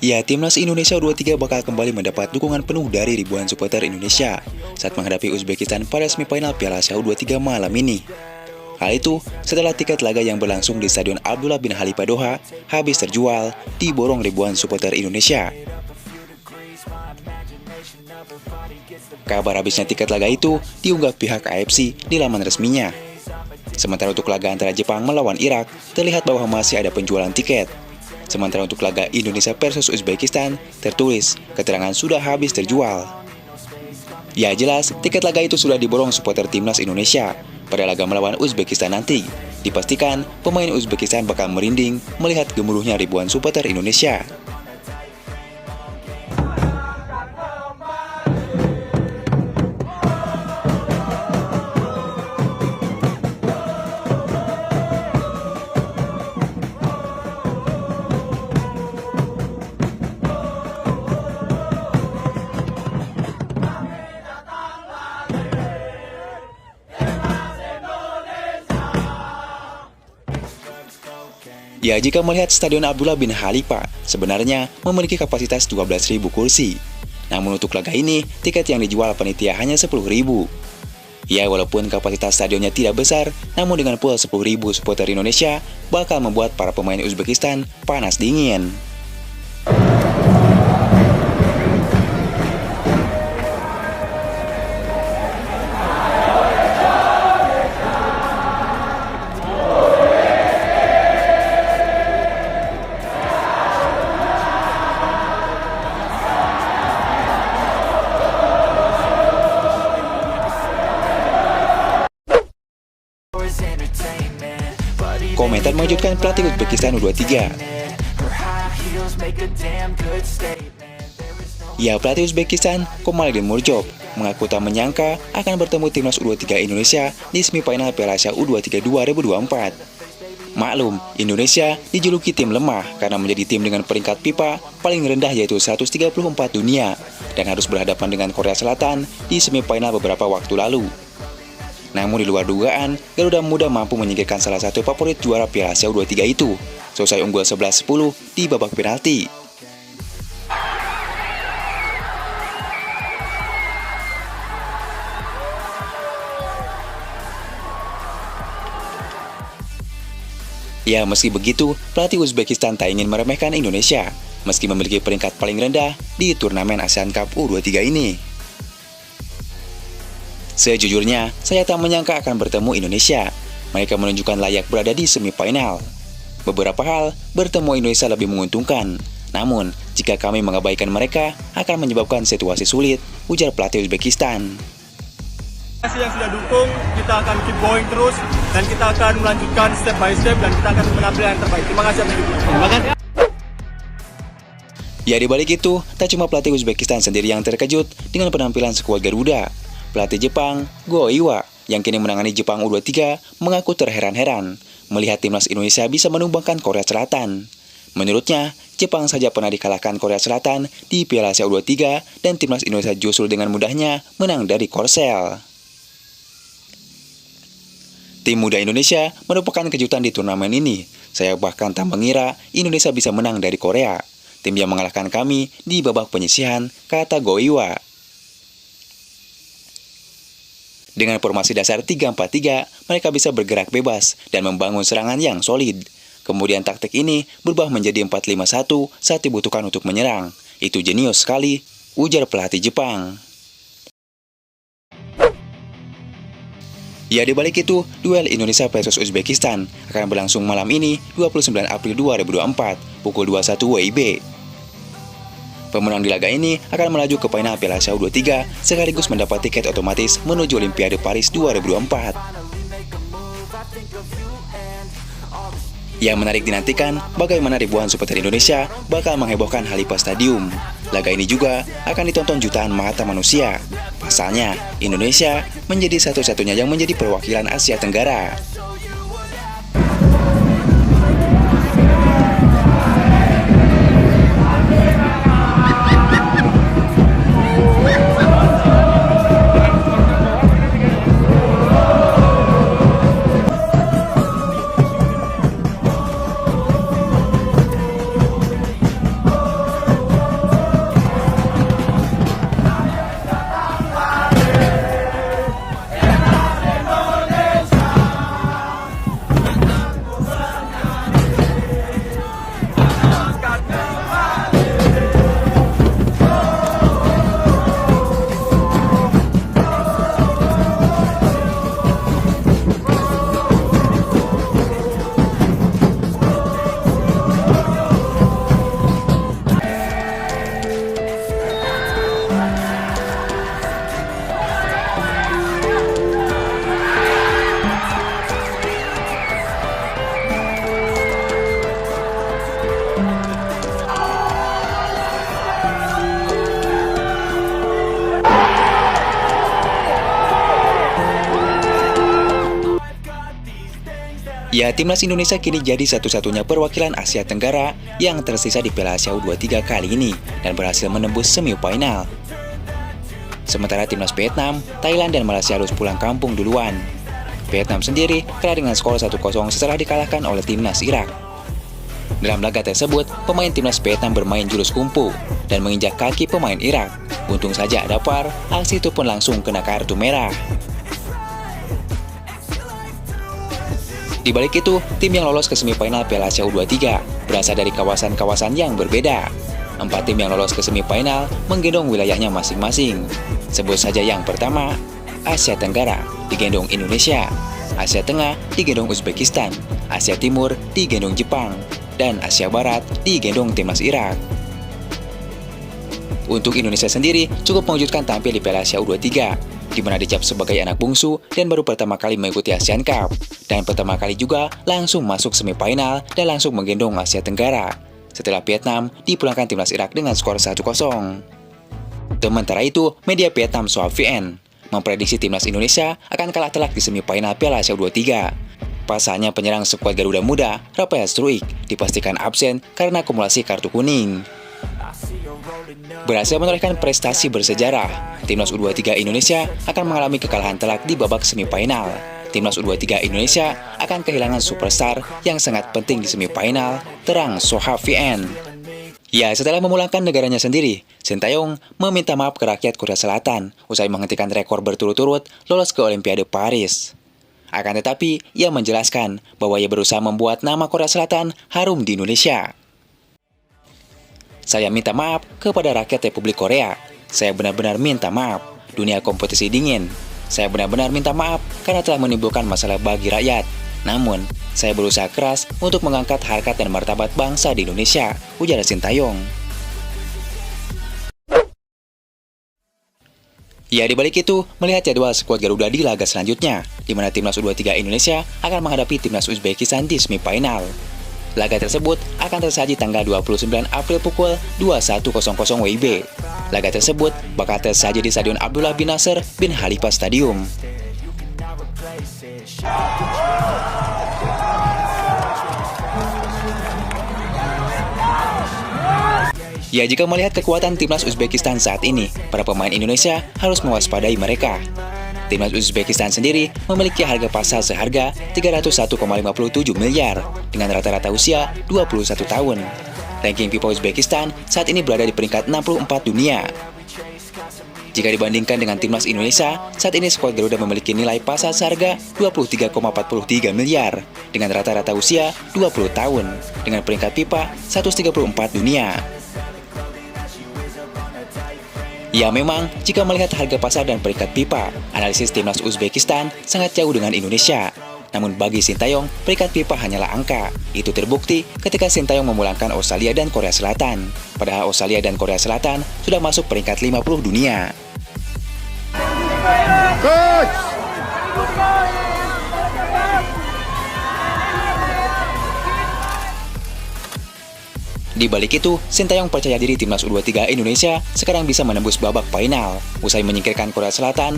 Ya, Timnas Indonesia U23 bakal kembali mendapat dukungan penuh dari ribuan supporter Indonesia saat menghadapi Uzbekistan pada semifinal Piala Asia U23 malam ini. Hal itu setelah tiket laga yang berlangsung di Stadion Abdullah bin Khalifa Doha habis terjual diborong ribuan supporter Indonesia. Kabar habisnya tiket laga itu diunggah pihak AFC di laman resminya. Sementara untuk laga antara Jepang melawan Irak, terlihat bahwa masih ada penjualan tiket. Sementara untuk laga Indonesia versus Uzbekistan, tertulis keterangan sudah habis terjual. Ya jelas, tiket laga itu sudah diborong supporter Timnas Indonesia pada laga melawan Uzbekistan nanti. Dipastikan pemain Uzbekistan bakal merinding melihat gemuruhnya ribuan supporter Indonesia. Ya, jika melihat Stadion Abdullah bin Khalifa, sebenarnya memiliki kapasitas 12.000 kursi. Namun untuk laga ini, tiket yang dijual panitia hanya 10.000. Ya, walaupun kapasitas stadionnya tidak besar, namun dengan pool 10.000 supporter Indonesia, bakal membuat para pemain Uzbekistan panas dingin. Komentar mengejutkan pelatih Uzbekistan U23. Ya, pelatih Uzbekistan, Komaladin Murjov, mengaku tak menyangka akan bertemu timnas U23 Indonesia di semifinal Piala Asia U23 2024. Maklum, Indonesia dijuluki tim lemah karena menjadi tim dengan peringkat FIFA paling rendah yaitu 134 dunia dan harus berhadapan dengan Korea Selatan di semifinal beberapa waktu lalu. Namun di luar dugaan, Garuda Muda mampu menyingkirkan salah satu favorit juara Piala Asia U23 itu, selesai unggul 11-10 di babak penalti. Ya, meski begitu, pelatih Uzbekistan tak ingin meremehkan Indonesia, meski memiliki peringkat paling rendah di turnamen ASEAN Cup U23 ini. Sejujurnya, saya tak menyangka akan bertemu Indonesia. Mereka menunjukkan layak berada di semifinal. Beberapa hal, bertemu Indonesia lebih menguntungkan. Namun, jika kami mengabaikan mereka, akan menyebabkan situasi sulit, ujar pelatih Uzbekistan. Terima kasih yang sudah dukung, kita akan keep going terus, dan kita akan melanjutkan step by step, dan kita akan menampilkan yang terbaik. Terima kasih atas dukungan. Terima kasih. Ya, di balik itu, tak cuma pelatih Uzbekistan sendiri yang terkejut dengan penampilan skuad Garuda. Pelatih Jepang, Go Iwa, yang kini menangani Jepang U23, mengaku terheran-heran melihat timnas Indonesia bisa menumbangkan Korea Selatan. Menurutnya, Jepang saja pernah dikalahkan Korea Selatan di Piala Asia U23 dan timnas Indonesia justru dengan mudahnya menang dari Korsel. Tim muda Indonesia merupakan kejutan di turnamen ini. Saya bahkan tak mengira Indonesia bisa menang dari Korea. Tim yang mengalahkan kami di babak penyisihan, kata Go Iwa. Dengan formasi dasar 3-4-3, mereka bisa bergerak bebas dan membangun serangan yang solid. Kemudian taktik ini berubah menjadi 4-5-1 saat dibutuhkan untuk menyerang. Itu jenius sekali, ujar pelatih Jepang. Ya, di balik itu, duel Indonesia versus Uzbekistan akan berlangsung malam ini 29 April 2024, pukul 21 WIB. Pemenang di laga ini akan melaju ke final Piala Asia U23 sekaligus mendapat tiket otomatis menuju Olimpiade Paris 2024. Yang menarik dinantikan, bagaimana ribuan supporter Indonesia bakal menghebohkan Khalifa Stadium. Laga ini juga akan ditonton jutaan mata manusia. Pasalnya, Indonesia menjadi satu-satunya yang menjadi perwakilan Asia Tenggara. Ya, timnas Indonesia kini jadi satu-satunya perwakilan Asia Tenggara yang tersisa di Piala Asia U23 kali ini dan berhasil menembus semifinal. Sementara timnas Vietnam, Thailand, dan Malaysia harus pulang kampung duluan. Vietnam sendiri kalah dengan skor 1-0 setelah dikalahkan oleh timnas Irak. Dalam laga tersebut, pemain timnas Vietnam bermain jurus kungfu dan menginjak kaki pemain Irak. Untung saja ada VAR, aksi itu pun langsung kena kartu merah. Di balik itu, tim yang lolos ke semifinal Piala Asia U23 berasal dari kawasan-kawasan yang berbeda. 4 tim yang lolos ke semifinal menggendong wilayahnya masing-masing. Sebut saja yang pertama, Asia Tenggara digendong Indonesia, Asia Tengah digendong Uzbekistan, Asia Timur digendong Jepang, dan Asia Barat digendong timnas Irak. Untuk Indonesia sendiri cukup mengejutkan tampil di Piala Asia U23, di mana dicap sebagai anak bungsu dan baru pertama kali mengikuti Asian Cup, dan pertama kali juga langsung masuk semifinal dan langsung menggendong Asia Tenggara, setelah Vietnam dipulangkan timnas Irak dengan skor 1-0. Sementara itu, media Vietnam Soap VN memprediksi timnas Indonesia akan kalah telak di semifinal Piala Asia U23. Pasalnya penyerang skuad Garuda Muda, Rafael Struijk, dipastikan absen karena akumulasi kartu kuning. Berhasil menorehkan prestasi bersejarah, timnas U23 Indonesia akan mengalami kekalahan telak di babak semifinal. Timnas U23 Indonesia akan kehilangan superstar yang sangat penting di semifinal, terang Sohab VN. Ya, setelah memulangkan negaranya sendiri, Sintayong meminta maaf ke rakyat Korea Selatan usai menghentikan rekor berturut-turut lolos ke Olimpiade Paris. Akan tetapi, ia menjelaskan bahwa ia berusaha membuat nama Korea Selatan harum di Indonesia. Saya minta maaf kepada rakyat Republik Korea. Saya benar-benar minta maaf. Dunia kompetisi dingin. Saya benar-benar minta maaf karena telah menimbulkan masalah bagi rakyat. Namun, saya berusaha keras untuk mengangkat harkat dan martabat bangsa di Indonesia, ujar Sintayong. Ya, di balik itu, melihat jadwal skuad Garuda di laga selanjutnya, di mana timnas U23 Indonesia akan menghadapi timnas Uzbekistan di semifinal. Laga tersebut akan tersaji tanggal 29 April pukul 21.00 WIB. Laga tersebut bakal tersaji di Stadion Abdullah bin Nasser bin Khalifa Stadium. Ya, jika melihat kekuatan timnas Uzbekistan saat ini, para pemain Indonesia harus mewaspadai mereka. Timnas Uzbekistan sendiri memiliki harga pasar seharga 301,57 miliar dengan rata-rata usia 21 tahun. Ranking FIFA Uzbekistan saat ini berada di peringkat 64 dunia. Jika dibandingkan dengan timnas Indonesia, saat ini skuad Garuda memiliki nilai pasar seharga 23,43 miliar dengan rata-rata usia 20 tahun dengan peringkat FIFA 134 dunia. Ya, memang, jika melihat harga pasar dan peringkat FIFA, analisis timnas Uzbekistan sangat jauh dengan Indonesia. Namun bagi Sintayong, peringkat FIFA hanyalah angka. Itu terbukti ketika Sintayong memulangkan Australia dan Korea Selatan. Padahal Australia dan Korea Selatan sudah masuk peringkat 50 dunia. Coach! Di balik itu, Sintayong percaya diri timnas U23 Indonesia sekarang bisa menembus babak final usai menyingkirkan Korea Selatan